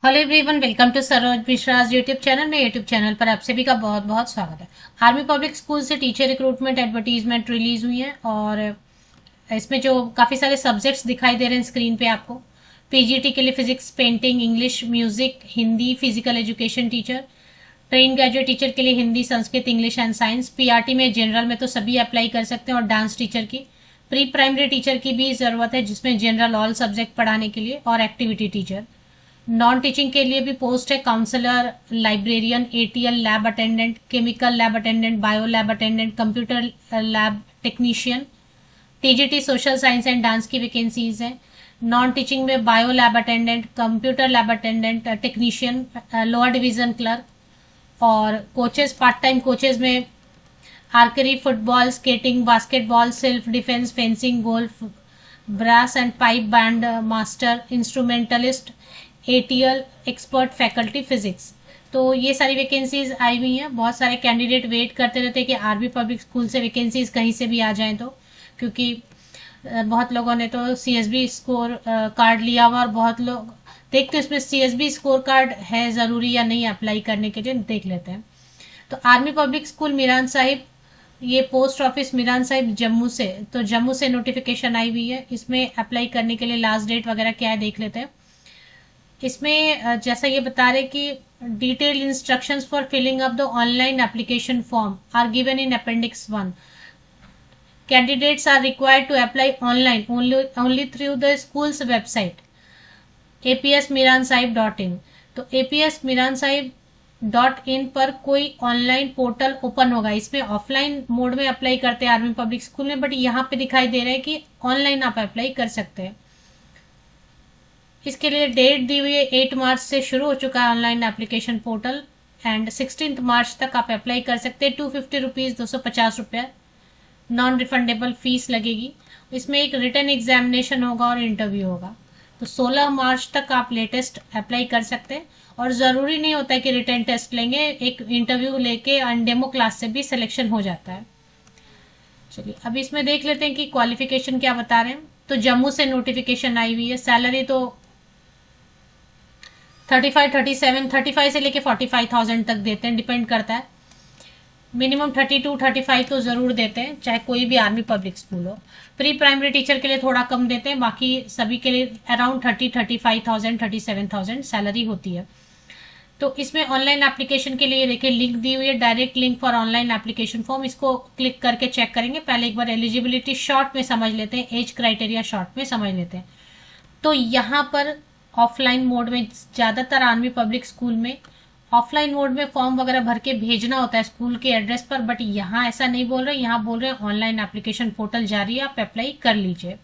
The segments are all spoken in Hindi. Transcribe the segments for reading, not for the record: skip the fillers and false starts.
Hello everyone, welcome to Saroj Mishra's YouTube channel. में यूट्यूब चैनल पर आप सभी का बहुत बहुत स्वागत है। आर्मी पब्लिक स्कूल से टीचर रिक्रूटमेंट एडवर्टीजमेंट रिलीज हुई है और इसमें जो काफ़ी सारे सब्जेक्ट्स दिखाई दे रहे हैं स्क्रीन पे आपको। पीजीटी के लिए physics, painting, English, music, Hindi, physical education teacher, train graduate teacher के लिए Hindi, Sanskrit, English and science. PRT में जनरल में तो सभी अप्लाई कर सकते हैं और डांस टीचर की। प्री प्राइमरी टीचर की भी ज़रूरत है जिसमें जनरल ऑल सब्जेक्ट पढ़ाने के लिए, और एक्टिविटी टीचर। नॉन टीचिंग के लिए भी पोस्ट है, counsellor, librarian, ATL lab attendant, chemical lab attendant, bio lab attendant, computer lab technician. TGT social science and dance की वैकेंसीज हैं। नॉन टीचिंग में bio lab attendant, computer lab attendant, technician, lower division clerk. और कोचेस, पार्ट टाइम कोचेस में archery, football, skating, basketball, self defence, fencing, golf, brass and pipe band master, instrumentalist, ATL expert, faculty physics. तो ये सारी वैकेंसीज आई हुई हैं। बहुत सारे कैंडिडेट वेट करते रहते हैं कि आर्मी पब्लिक स्कूल से वैकेंसीज कहीं से भी आ जाएं, तो क्योंकि बहुत लोगों ने तो सीएसबी स्कोर कार्ड लिया हुआ, और बहुत लोग देखते हैं इसमें सीएसबी स्कोर कार्ड है ज़रूरी या नहीं अप्लाई करने के लिए, देख लेते हैं। तो army public school Miran Sahib, ये पोस्ट ऑफिस मीरान साहिब जम्मू से, तो जम्मू से नोटिफिकेशन आई हुई है। इसमें अप्लाई करने के लिए लास्ट डेट वगैरह क्या है देख लेते हैं। इसमें जैसा ये बता रहे कि detailed instructions for filling up the online application form are given in appendix 1। Candidates are required to apply online only through the schools website apsmiransahib.in। तो apsmiransahib.in पर कोई ऑनलाइन पोर्टल ओपन होगा। इसमें ऑफलाइन मोड में अप्लाई करते हैं आर्मी पब्लिक स्कूल में, बट यहाँ पे दिखाई दे रहा है कि ऑनलाइन आप अप्लाई कर सकते हैं। इसके लिए डेट दी हुई है, 8 मार्च से शुरू हो चुका है ऑनलाइन एप्लीकेशन पोर्टल, एंड 16 मार्च तक आप अप्लाई कर सकते हैं। 250 रुपीज़, 250 रुपये नॉन रिफंडेबल फीस लगेगी। इसमें एक रिटन एग्जामिनेशन होगा और इंटरव्यू होगा। तो 16 मार्च तक आप लेटेस्ट अप्लाई कर सकते हैं, और ज़रूरी नहीं होता है कि रिटन टेस्ट लेंगे, एक इंटरव्यू लेके डेमो क्लास से भी सिलेक्शन हो जाता है। चलिए अब इसमें देख लेते हैं कि क्वालिफिकेशन क्या बता रहे हैं। तो जम्मू से नोटिफिकेशन आई हुई है। सैलरी तो 35 से लेके 45,000 तक देते हैं, डिपेंड करता है। मिनिमम 32-35 तो ज़रूर देते हैं, चाहे कोई भी आर्मी पब्लिक स्कूल हो। प्री प्राइमरी टीचर के लिए थोड़ा कम देते हैं, बाकी सभी के लिए अराउंड 35,000 37,000 सैलरी होती है। तो इसमें ऑनलाइन एप्लीकेशन के लिए देखिए लिंक दी हुई है, direct link for online application form. इसको क्लिक करके चेक करेंगे। पहले एक बार एलिजिबिलिटी शॉर्ट में समझ लेते हैं, एज क्राइटेरिया शॉर्ट में समझ लेते हैं। तो यहाँ पर ऑफलाइन मोड में, ज़्यादातर आर्मी पब्लिक स्कूल में ऑफलाइन मोड में फॉर्म वगैरह भर के भेजना होता है स्कूल के एड्रेस पर, बट यहाँ ऐसा नहीं बोल रहे। यहाँ बोल रहे हैं ऑनलाइन एप्लीकेशन पोर्टल जारी है, आप अप्लाई कर लीजिए।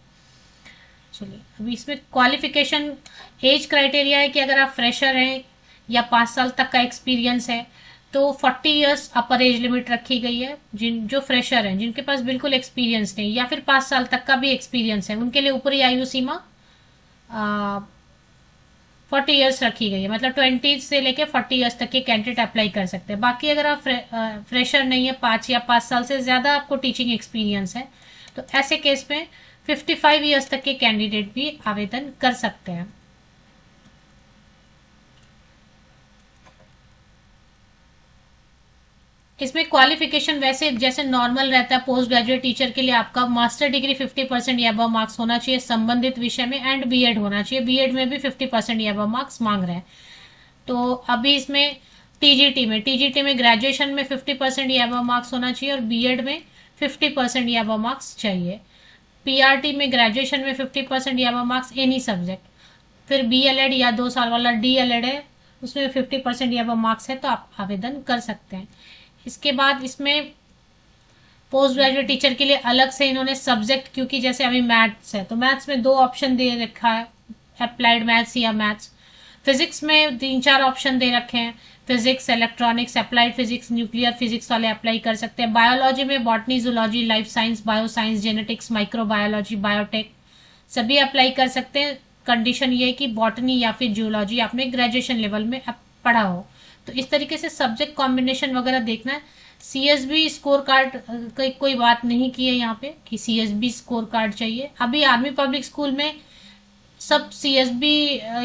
चलिए अभी इसमें क्वालिफिकेशन, एज क्राइटेरिया है कि अगर आप फ्रेशर हैं या 5 साल तक का एक्सपीरियंस है तो 40 इयर्स अपर एज लिमिट रखी गई है। जो फ्रेशर हैं, जिनके पास बिल्कुल एक्सपीरियंस नहीं या फिर 5 साल तक का भी एक्सपीरियंस है, उनके लिए ऊपरी आयु सीमा 40 इयर्स रखी गई है। मतलब 20 से लेके 40 इयर्स तक के कैंडिडेट अप्लाई कर सकते हैं। बाकी अगर आप फ्रेशर नहीं है, 5 से ज़्यादा आपको टीचिंग एक्सपीरियंस है, तो ऐसे केस में 55 इयर्स तक के कैंडिडेट भी आवेदन कर सकते हैं। इसमें क्वालिफिकेशन वैसे जैसे नॉर्मल रहता है, पोस्ट ग्रेजुएट टीचर के लिए आपका मास्टर डिग्री 50% या अबव मार्क्स होना चाहिए संबंधित विषय में, एंड बीएड होना चाहिए। बीएड में भी 50% या अबव मार्क्स मांग रहे हैं। तो अभी इसमें टीजीटी में ग्रेजुएशन में 50% या अबव मार्क्स होना चाहिए, और बीएड में 50% या अबव मार्क्स चाहिए। पीआरटी में ग्रेजुएशन में 50% या अबव मार्क्स एनी सब्जेक्ट। फिर बीएलएड या 2 साल वाला डीएलएड है, उसमें 50% या अबव मार्क्स है, तो आप आवेदन कर सकते हैं। इसके बाद इसमें पोस्ट ग्रेजुएट टीचर के लिए अलग से इन्होंने सब्जेक्ट, क्योंकि जैसे अभी मैथ्स है तो मैथ्स में 2 ऑप्शन दे रखा है, अप्लाइड मैथ्स या मैथ्स। फिजिक्स में 3-4 ऑप्शन दे रखे हैं, physics, electronics, applied physics, nuclear physics वाले अप्लाई कर सकते हैं। बायोलॉजी में botany, zoology, life science, bio science, genetics, microbiology, biotech सभी अप्लाई कर सकते हैं। कंडीशन ये है कि बॉटनी या फिर जूलॉजी आपने ग्रेजुएशन लेवल में पढ़ा हो। तो इस तरीके से सब्जेक्ट कॉम्बिनेशन वगैरह देखना है। सीएसबी स्कोर कार्ड की कोई बात नहीं की है यहाँ पे कि सीएसबी स्कोर कार्ड चाहिए। अभी आर्मी पब्लिक स्कूल में सब सीएसबी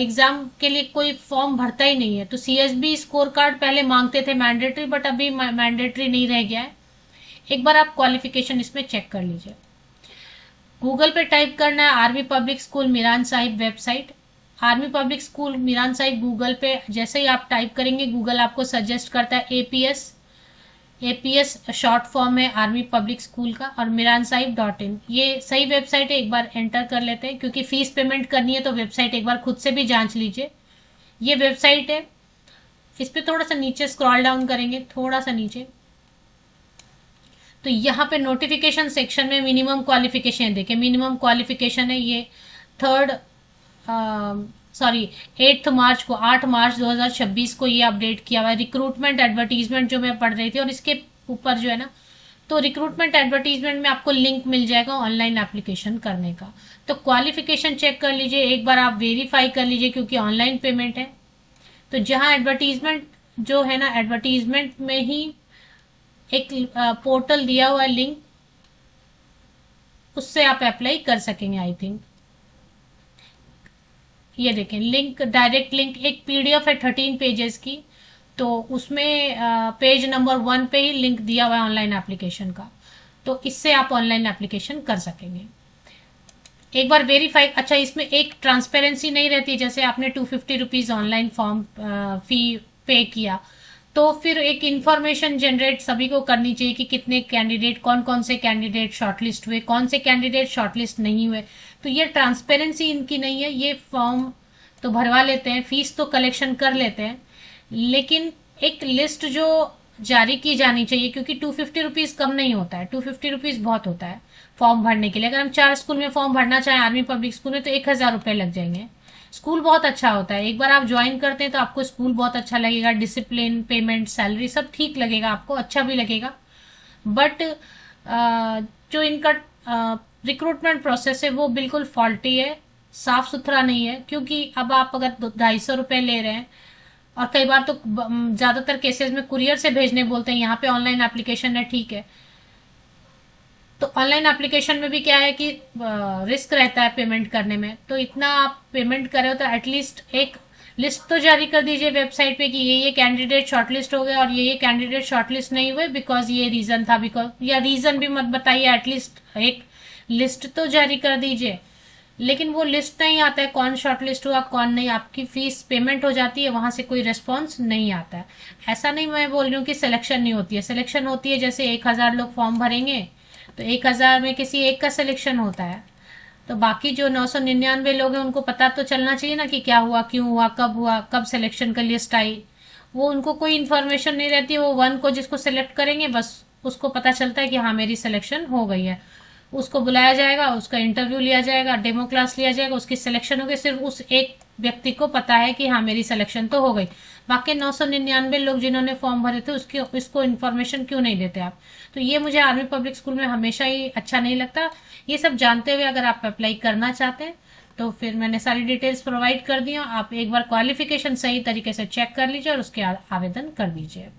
एग्जाम के लिए कोई फॉर्म भरता ही नहीं है। तो सीएसबी स्कोर कार्ड पहले मांगते थे मैंडेटरी, बट अभी मैंडेटरी नहीं रह गया है। एक बार आप क्वालिफिकेशन इसमें चेक कर लीजिए। गूगल पे टाइप करना है army public school Miran Sahib website. Army public school Miran Sahib Google पे जैसे ही आप टाइप करेंगे, गूगल आपको सजेस्ट करता है एपीएस। एपीएस शॉर्ट फॉर्म है आर्मी पब्लिक स्कूल का, और miransaib.in ये सही वेबसाइट है। एक बार एंटर कर लेते हैं, क्योंकि फीस पेमेंट करनी है तो वेबसाइट एक बार खुद से भी जांच लीजिए। ये वेबसाइट है। इस पे थोड़ा सा नीचे स्क्रॉल डाउन करेंगे, थोड़ा सा नीचे, तो यहाँ पे नोटिफिकेशन सेक्शन में मिनिमम क्वालिफिकेशन देखें। मिनिमम क्वालिफिकेशन है ये 8 मार्च को, 8 मार्च 2026 को ये अपडेट किया हुआ है। रिक्रूटमेंट एडवर्टीजमेंट जो मैं पढ़ रही थी, और इसके ऊपर जो है ना, तो रिक्रूटमेंट एडवर्टीजमेंट में आपको लिंक मिल जाएगा ऑनलाइन एप्लीकेशन करने का। तो क्वालिफिकेशन चेक कर लीजिए, एक बार आप वेरीफाई कर लीजिए, क्योंकि ऑनलाइन पेमेंट है। तो जहां एडवर्टीजमेंट जो है ना, एडवर्टीजमेंट में ही एक पोर्टल दिया हुआ है लिंक, उससे आप अप्लाई कर सकेंगे आई थिंक। ये देखें लिंक, डायरेक्ट लिंक, एक पीडीएफ है 13 पेजेस की, तो उसमें पेज नंबर 1 पे ही लिंक दिया हुआ है ऑनलाइन एप्लीकेशन का। तो इससे आप ऑनलाइन एप्लीकेशन कर सकेंगे। एक बार वेरीफाई, अच्छा इसमें एक ट्रांसपेरेंसी नहीं रहती, जैसे आपने 250 रुपीज ऑनलाइन फॉर्म फी पे किया, तो फिर एक इंफॉर्मेशन जनरेट सभी को करनी चाहिए कि कितने कैंडिडेट, कौन कौन से कैंडिडेट शॉर्टलिस्ट हुए, कौन से कैंडिडेट शॉर्टलिस्ट नहीं हुए। तो ये ट्रांसपेरेंसी इनकी नहीं है। ये फॉर्म तो भरवा लेते हैं, फीस तो कलेक्शन कर लेते हैं, लेकिन एक लिस्ट जो जारी की जानी चाहिए, क्योंकि 250 रुपीज कम नहीं होता है, 250 रुपीज बहुत होता है फॉर्म भरने के लिए। अगर हम 4 स्कूल में फॉर्म भरना चाहें आर्मी पब्लिक स्कूल में, तो 1000 रुपये लग जाएंगे। स्कूल बहुत अच्छा होता है, एक बार आप ज्वाइन करते हैं तो आपको स्कूल बहुत अच्छा लगेगा। डिसिप्लिन, पेमेंट, सैलरी सब ठीक लगेगा आपको, अच्छा भी लगेगा। बट जो इनका रिक्रूटमेंट प्रोसेस है वो बिल्कुल फॉल्टी है, साफ सुथरा नहीं है। क्योंकि अब आप अगर 250 रुपये ले रहे हैं, और कई बार तो ज्यादातर केसेस में कुरियर से भेजने बोलते हैं, यहाँ पे ऑनलाइन एप्लीकेशन है, ठीक है। तो ऑनलाइन एप्लीकेशन में भी क्या है कि रिस्क रहता है पेमेंट करने में, तो इतना आप पेमेंट करे हो तो एटलीस्ट एक लिस्ट तो जारी कर दीजिए वेबसाइट पे कि ये कैंडिडेट शॉर्टलिस्ट हो गए और ये कैंडिडेट शॉर्टलिस्ट नहीं हुए बिकॉज ये रीजन था, बिकॉज, या रीजन भी मत बताइए, एटलीस्ट एक लिस्ट तो जारी कर दीजिए। लेकिन वो लिस्ट नहीं आता है, कौन शॉर्टलिस्ट हुआ कौन नहीं, आपकी फीस पेमेंट हो जाती है, वहां से कोई रिस्पॉन्स नहीं आता है। ऐसा नहीं मैं बोल रही हूँ कि सिलेक्शन नहीं होती है, सिलेक्शन होती है। जैसे 1000 लोग फॉर्म भरेंगे तो 1000 में किसी एक का सिलेक्शन होता है, तो बाकी जो 999 लोग हैं उनको पता तो चलना चाहिए ना कि क्या हुआ, क्यों हुआ, कब सिलेक्शन का लिस्ट आई। वो उनको कोई इन्फॉर्मेशन नहीं रहती, वो 1 को जिसको सिलेक्ट करेंगे बस उसको पता चलता है कि हाँ मेरी सिलेक्शन हो गई है। उसको बुलाया जाएगा, उसका इंटरव्यू लिया जाएगा, डेमो क्लास लिया जाएगा, उसकी सिलेक्शन हो गई। सिर्फ उस एक व्यक्ति को पता है कि हाँ मेरी सिलेक्शन तो हो गई। बाकी 999 लोग जिन्होंने फॉर्म भरे थे उसकी इसको इन्फॉर्मेशन क्यों नहीं देते आप। तो ये मुझे आर्मी पब्लिक स्कूल में हमेशा ही अच्छा नहीं लगता। ये सब जानते हुए अगर आप अप्लाई करना चाहते हैं तो फिर मैंने सारी डिटेल्स प्रोवाइड कर दी, आप एक बार क्वालिफिकेशन सही तरीके से चेक कर लीजिए और उसके आवेदन कर दीजिए।